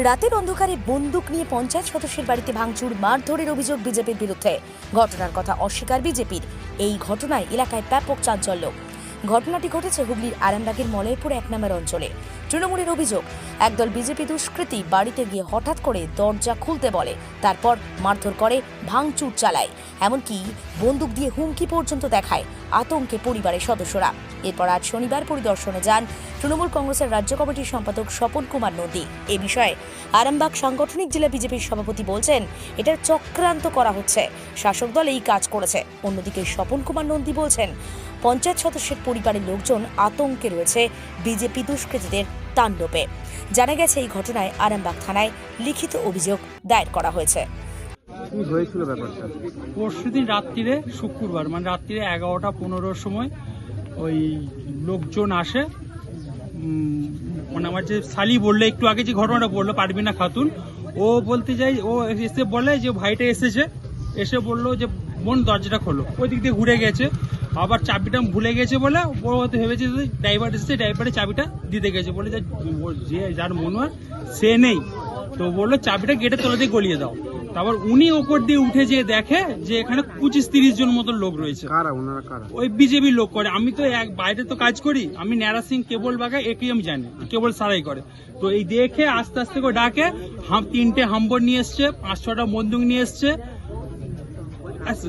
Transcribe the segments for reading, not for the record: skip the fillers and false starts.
রাতের অন্ধকারে বন্দুক নিয়ে পঞ্চায়েত সদস্যের বাড়িতে ভাঙচুর, মারধরের অভিযোগ বিজেপির বিরুদ্ধে। ঘটনার কথা অস্বীকার বিজেপির। এই ঘটনায় এলাকায় ব্যাপক চাঞ্চল্য। ঘটনাটি ঘটেছে হুগলির আরামবাগের মলয়পুর 1 নম্বর অঞ্চলে। তৃণমূলের অভিযোগ, একদল বিজেপি দুষ্কৃতী বাড়িতে গিয়ে হঠাৎ করে দরজা খুলতে বলে, তারপর মারধর করে, ভাঙচুর চালায়, এমনকি বন্দুক দিয়ে হুমকি পর্যন্ত দেখায়। আতঙ্কে পরিবারের সদস্যরা। এরপর আজ শনিবার পরিদর্শনে যান তৃণমূল কংগ্রেসের রাজ্য কমিটির সম্পাদক স্বপন কুমার নন্দী। এ বিষয়ে আরামবাগ সাংগঠনিক জেলা বিজেপির সভাপতি বলছেন, এটার চক্রান্ত করা হচ্ছে, শাসক দল এই কাজ করেছে। অন্যদিকে স্বপন কুমার নন্দী বলছেন, পঞ্চায়েত সদস্যের পরিবারের লোকজন আতঙ্কে রয়েছে বিজেপি দুষ্কৃতীদের তাণ্ডবে। জানা গেছে, এই ঘটনায় আরামবাগ থানায় লিখিত অভিযোগ দায়ের করা হয়েছে। কি হয়েছিল ব্যাপারটা? পরশুদিন রাত্রিরে, শুক্রবার মানে রাত্রিরে 11:15 সময় ওই লোকজন আসে। মানে আমার যে শালি বললো, একটু আগে যে ঘটনাটা বললো পারবিনা খাতুন, ও বলতে যাই, ও এসে বলে যে ভাইটা এসেছে, এসে বললো যে বোন দরজাটা খোলো। ওই দিক দিয়ে ঘুরে গেছে, আবার চাবিটা ভুলে গেছে বলে ও হয়তো ভেবেছে যে ড্রাইভার এসেছে, ড্রাইভারের চাবিটা দিতে গেছে বলে যে যার মনে হয় সে নেই, তো বললো চাবিটা গেটের তলা দিয়ে গলিয়ে দাও। তারপর উনি ওপর দিয়ে উঠে যেয়ে দেখে যে এখানে 25-30 জন মতো লোক রয়েছে। কারা ওনারা? কারা? ওই বিজেপি লোক করে। আমি তো বাইরে তো কাজ করি, আমি ন্যাড়া সিং কেবল বাগায়, একে আমি জানি, কেবল সারাই করে। তো এই দেখে আস্তে আস্তে করে ডাকে, 3টে হাম্বর নিয়ে এসছে, 5-6টা বন্দুক নিয়ে এসছে।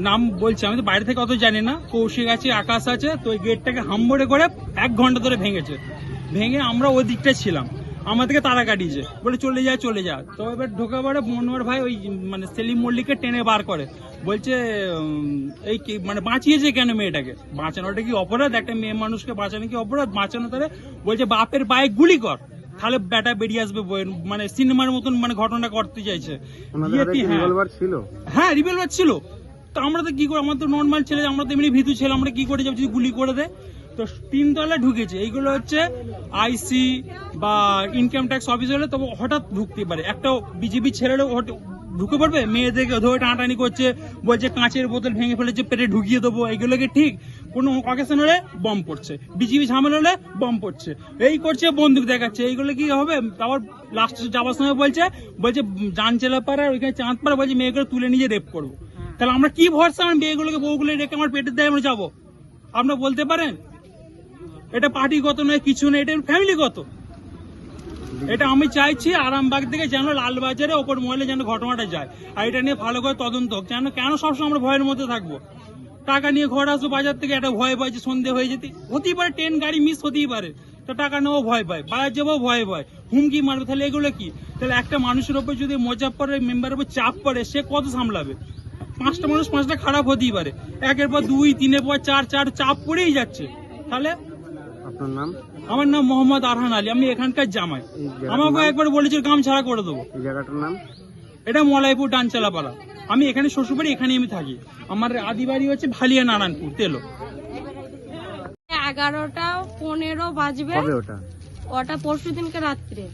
নাম বলছি, আমি তো বাইরে থেকে অত জানি না। কৌশিক আছে, আকাশ আছে। তো ওই গেটটাকে হাম্বরে করে 1 ঘন্টা ধরে ভেঙেছে। ভেঙে আমরা ওই দিকটা ছিলাম, আমাদেরকে তারা কাটিয়েছে, বলে চলে যা চলে যা। তো এবার ঢোকা পড়ে মনোয়ার ভাই ওই মানে সেলিম মল্লিককে টেনে বার করে, বলছে এই কি মানে বাঁচিয়েছে কেন মেয়েটাকে? বাঁচানোটা কি অপরাধ? একটা মেয়ে মানুষকে বাঁচানো কি অপরাধ? বাঁচানো তাহলে বলছে বাপের পায়ে গুলি কর, তাহলে ব্যাটা বেরিয়ে আসবে। মানে সিনেমার মতন মানে ঘটনা করতে চাইছে। হ্যাঁ, রিভলভার ছিল। তো আমরা তো কি করে, আমরা তো নর্মাল ছেলে, আমরা তো এমনি ভীতু ছেলে, আমরা কি করে যাবো যদি গুলি করে দেয়? তো 3 তলায় ঢুকেছে। এইগুলো হচ্ছে আইসি বা ইনকাম ট্যাক্স অফিস হলে তবে হঠাৎ ঢুকতে পারে। একটা বিজেপি ছেলেরও ঢুকে পড়বে, মেয়েদেরকে ধরে টানাটানি করছে, বলছে কাঁচের বোতল ভেঙে ফেলেছে, পেটে ঢুকিয়ে দেবো। এইগুলোকে ঠিক কোনো অকেশন হলে বম পড়ছে, বিজেপি ঝামেলা হলে বম পড়ছে, এই করছে, বন্দুক দেখাচ্ছে। এইগুলো কি হবে? তারপর লাস্ট যাওয়ার সময় বলছে জান চেলাপাড়া ওইখানে চাঁদপাড়া, বলছে মেয়েগুলো তুলে নিয়ে রেপ করবো। তাহলে আমরা কি ভরসা আমার মেয়েগুলোকে, বউগুলো রেখে আমার পেটের দায়ে আমরা যাবো? আপনারা বলতে পারেন? এটা পার্টিগত নয়, কিছু নয়, এটা ফ্যামিলিগত। এটা আমি চাইছি আরামবাগ থেকে যেন লালবাজারে ওপর মহলে যেন ঘটনাটা যায়, আর এটা নিয়ে ভালো করে তদন্ত হোক। যেন কেন সবসময় আমরা ভয়ের মধ্যে থাকবো? টাকা নিয়ে ঘর আসবো বাজার থেকে, একটা ভয় পাই যে সন্ধে হয়ে যেতে হতেই পারে, ট্রেন গাড়ি মিস হতেই পারে, তো টাকা নেওয়া ভয় পায়, বাজার যাবো ভয় পায়, হুমকি মারবে। তাহলে এগুলো কি? তাহলে একটা মানুষের ওপর যদি মোজাফফরের মেম্বারের উপর চাপ পড়ে, সে কত সামলাবে? 5টা মানুষ 5টা খারাপ হতেই পারে, 1-এর পর 2, 3-এর পর 4 চাপ পড়েই যাচ্ছে। তাহলে আপনার নাম? আমার নাম মোহাম্মদ আরহান আলী, আমি এখানকার জামাই। আমাকে একবার বলেছিল গাম ছাড়া করে দেবো। এই জায়গাটার নাম? এটা মলাইপুর ডানচালাপাড়া। আমি এখানে শ্বশুরবাড়ি, এখানে আমি থাকি। আমার আদি বাড়ি হচ্ছে ভালিয়া নারায়ণপুর তেলো। 11:15 বাজবে। ওটা পরশু দিনকে রাত্রে।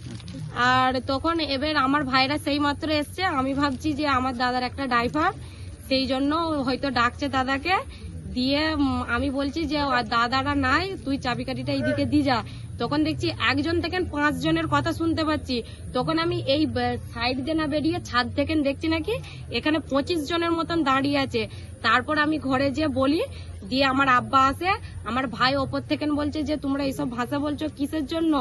আর তখন এবার আমার ভাইরা সেই মাত্র এসছে। আমি ভাবছি যে আমার দাদার একটা ড্রাইভার, সেই জন্য হয়তো ডাকছে দাদাকে। দিয়ে আমি বলছি যে দাদারা নাই, তুই চাবিকাঠিটা এইদিকে দিয়ে যা। তখন দেখছি 1জন থেকে 5 জনের কথা শুনতে পাচ্ছি। তখন আমি এই সাইড দিয়ে না বেরিয়ে ছাদ থেকে দেখছি নাকি এখানে 25 জনের মতন দাঁড়িয়ে আছে। তারপর আমি ঘরে যেয়ে বলি, দিয়ে আমার আব্বা আসে, আমার ভাই ওপর থেকে বলছে যে তোমরা এইসব ভাষা বলছো কিসের জন্য?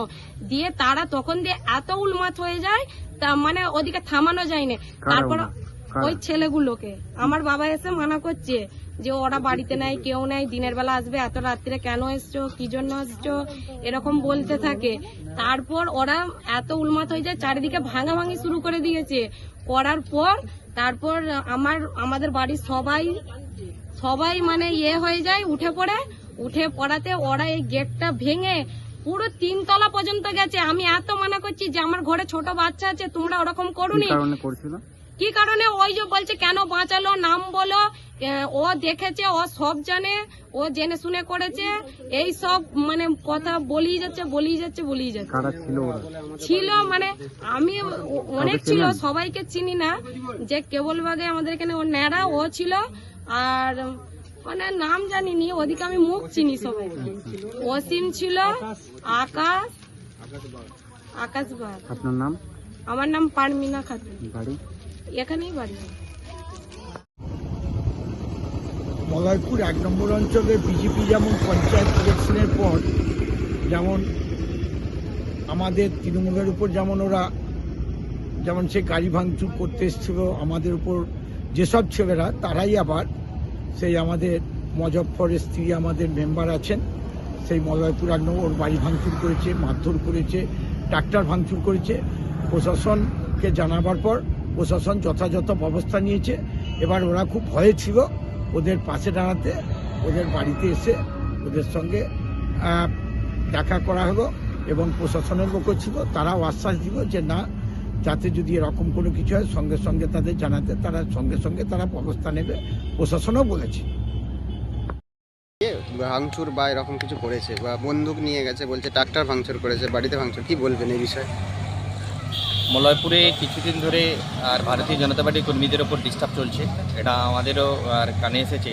দিয়ে তারা তখন দিয়ে এত উন্মাদ হয়ে যায়, তা মানে ওদিকে থামানো যায় না। তারপর ওই ছেলেগুলোকে আমার বাবা এসে মানা করছে যে ওরা বাড়িতে নাই, কেউ নাই, দিনের বেলা আসবে, এত রাত্রে কেন এসছো, কি জন্য এসছো, এরকম বলতে থাকে। তারপর ওরা এত উন্মাদ হয়ে যায়, চারিদিকে ভাঙাভাঙি শুরু করে দিয়েছে। করার পর তারপর আমাদের বাড়ির সবাই মানে হয়ে যায়, উঠে পড়াতে ওরা এই গেটটা ভেঙে পুরো 3 তলা পর্যন্ত গেছে। আমি এত মানা করছি যে আমার ঘরে ছোট বাচ্চা আছে, তোমরা ওরকম করুনি। কি কারণে? ওই যে বলছে কেন বাঁচালো, নাম বলো। ও দেখেছে, ও সব জানে, ও জেনে শুনে করেছে, এই সব মানে কথা বলেই যাচ্ছে। ছিল মানে আমি অনেক ছিল, সবাইকে চিনি না, যে কেবলবাগে আমাদের এখানে ও ন্যাড়া ও ছিল, আর মানে নাম জানিনি, ওদিকে আমি মুখ চিনি সবাই। অসীম ছিল, আকাশ বাগ। আপনার নাম? আমার নাম পারমিনা খাতুন, বাড়ি? এখানেই বাড়ি। মলয়পুর 1 নম্বর অঞ্চলে বিজেপি যেমন পঞ্চায়েত ইলেকশনের পর যেমন আমাদের তৃণমূলের উপর যেমন সে গাড়ি ভাঙচুর করতে এসেছিল আমাদের উপর, যেসব ছেলেরা তারাই আবার সেই আমাদের মজফ্ফরের স্ত্রী আমাদের মেম্বার আছেন, সেই মলয়পুর 1 নম্বর ওর বাড়ি ভাঙচুর করেছে, মারধর করেছে, ট্রাক্টর ভাঙচুর করেছে। প্রশাসনকে জানাবার পর প্রশাসন যথাযথ ব্যবস্থা নিয়েছে। এবার ওরা খুব ভয়ে ছিল, ওদের পাশে দাঁড়াতে ওদের বাড়িতে এসে ওদের সঙ্গে দেখা করা হলো এবং প্রশাসনের লোকও ছিল, তারাও আশ্বাস দিল যে না, যাতে যদি এরকম কোনো কিছু হয় সঙ্গে সঙ্গে তাদের জানাতে, তারা সঙ্গে সঙ্গে তারা ব্যবস্থা নেবে, প্রশাসনও বলেছে। ভাঙচুর বা এরকম কিছু করেছে বা বন্দুক নিয়ে গেছে বলছে, ট্রাক্টর ভাঙচুর করেছে, বাড়িতে ভাঙচুর, কি বলবেন এই বিষয়ে? মলয়পুরে কিছুদিন ধরে আর ভারতীয় জনতা পার্টির কর্মীদের ওপর ডিস্টার্ব চলছে, এটা আমাদেরও আর কানে এসেছে।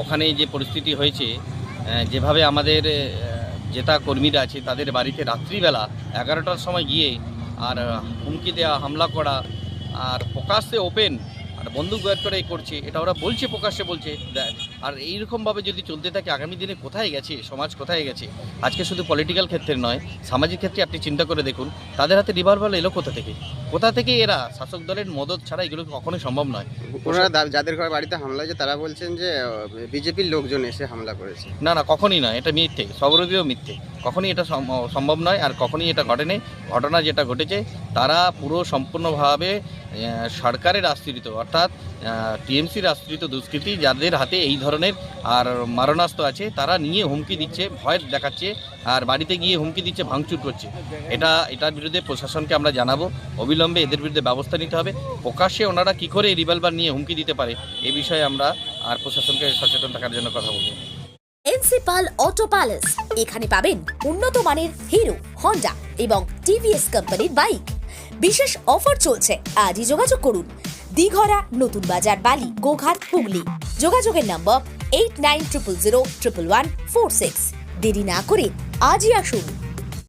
ওখানে যে পরিস্থিতি হয়েছে, যেভাবে আমাদের জেতা কর্মীরা আছে তাদের বাড়িতে রাত্রিবেলা 11টার সময় গিয়ে আর হুমকি দেওয়া, হামলা করা, আর প্রকাশ্যে ওপেন আর বন্দুক বের করে করছে, এটা ওরা বলছে, প্রকাশ্যে বলছে। আর এইরকমভাবে যদি চলতে থাকে আগামী দিনে কোথায় গেছে সমাজ, কোথায় গেছে? আজকে শুধু পলিটিক্যাল ক্ষেত্রে নয়, সামাজিক ক্ষেত্রে আপনি চিন্তা করে দেখুন, তাদের হাতে রিভলভার এলো কোথা থেকে এরা শাসক দলের মদত ছাড়া এগুলো কখনোই সম্ভব নয়। ওনারা যাদের ঘরে বাড়িতে হামলা হয়েছে তারা বলছেন যে বিজেপির লোকজন এসে হামলা করেছে। না, কখনই নয়, এটা মিথ্যে, সর্বরূপেও মিথ্যে। কখনই এটা সম্ভব নয়, আর কখনই এটা ঘটেনি। ঘটনা যেটা ঘটেছে তারা পুরো সম্পূর্ণভাবে সরকারের আশ্রিত, অর্থাৎ টিএমসির আশ্রিত দুষ্কৃতী, যাদের হাতে এই ধরনের আর মারণাস্ত্র আছে, তারা নিয়ে হুমকি দিচ্ছে, ভয় দেখাচ্ছে, আর বাড়িতে গিয়ে হুমকি দিচ্ছে, ভাঙচুর করছে। এটার বিরুদ্ধে প্রশাসনকে আমরা জানাবো, অবিলম্বে এদের বিরুদ্ধে ব্যবস্থা নিতে হবে। প্রকাশ্যে ওনারা কী করে রিভলভার নিয়ে হুমকি দিতে পারে, এই বিষয়ে আমরা আর প্রশাসনকে সচেতন থাকার জন্য কথা বলবো। এনসিপাল অটো প্যালেস, এখানে পাবেন উন্নত মানের হিরো, হন্ডা এবং টিভিএস কোম্পানির বাইক। বিশেষ অফার চলছে, আজই যোগাযোগ করুন। দিঘরা, নতুন বাজার, বালি, গোঘাট, হুগলি। যোগাযোগের নম্বর 8900011146। দেরি না করে আজই আসুন।